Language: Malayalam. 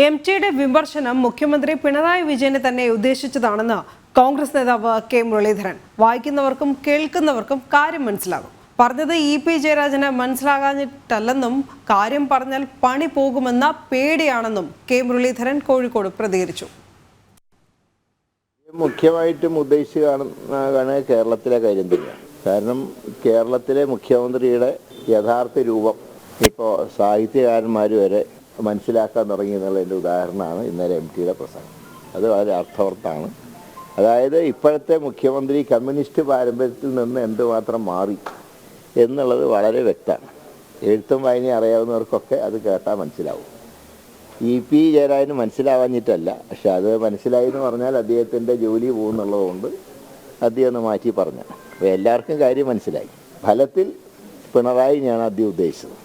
എംടിയുടെ വിമർശനം മുഖ്യമന്ത്രി പിണറായി വിജയനെ തന്നെ ഉദ്ദേശിച്ചതാണെന്ന് കോൺഗ്രസ് നേതാവ് കെ മുരളീധരൻ. വായിക്കുന്നവർക്കും കേൾക്കുന്നവർക്കും കാര്യം മനസ്സിലാകും. പറഞ്ഞത് പി ജയരാജന് മനസ്സിലാകാഞ്ഞിട്ടല്ലെന്നും കാര്യം പറഞ്ഞാൽ പണി പോകുമെന്ന പേടിയാണെന്നും കെ മുരളീധരൻ കോഴിക്കോട് പ്രതികരിച്ചു. മുഖ്യമായിട്ടും ഉദ്ദേശിക്കുകയാണ് കേരളത്തിലെ കാര്യം തന്നെയാണ്. കാരണം കേരളത്തിലെ മുഖ്യമന്ത്രിയുടെ യഥാർത്ഥ രൂപം ഇപ്പോൾ സാഹിത്യകാരന്മാർ വരെ മനസ്സിലാക്കാൻ തുടങ്ങി എന്നുള്ളതിൻ്റെ ഉദാഹരണമാണ് ഇന്നലെ എംടിയുടെ പ്രസംഗം. അത് വളരെ അർത്ഥവത്താണ്. അതായത് ഇപ്പോഴത്തെ മുഖ്യമന്ത്രി കമ്മ്യൂണിസ്റ്റ് പാരമ്പര്യത്തിൽ നിന്ന് എന്തുമാത്രം മാറി എന്നുള്ളത് വളരെ വ്യക്തമാണ്. എഴുത്തും വായനയും അറിയാവുന്നവർക്കൊക്കെ അത് കേട്ടാൽ മനസ്സിലാവും. പി ജയരാജന് മനസ്സിലാവാഞ്ഞിട്ടല്ല, പക്ഷെ അത് മനസ്സിലായി എന്ന് പറഞ്ഞാൽ അദ്ദേഹത്തിൻ്റെ ജോലി പോകുന്നുള്ളതുകൊണ്ട് അദ്ദേഹം ഒന്ന് മാറ്റി പറഞ്ഞു. അപ്പോൾ എല്ലാവർക്കും കാര്യം മനസ്സിലായി. ഫലത്തിൽ പിണറായിനെയാണ് അദ്ദേഹം ഉദ്ദേശിച്ചത്.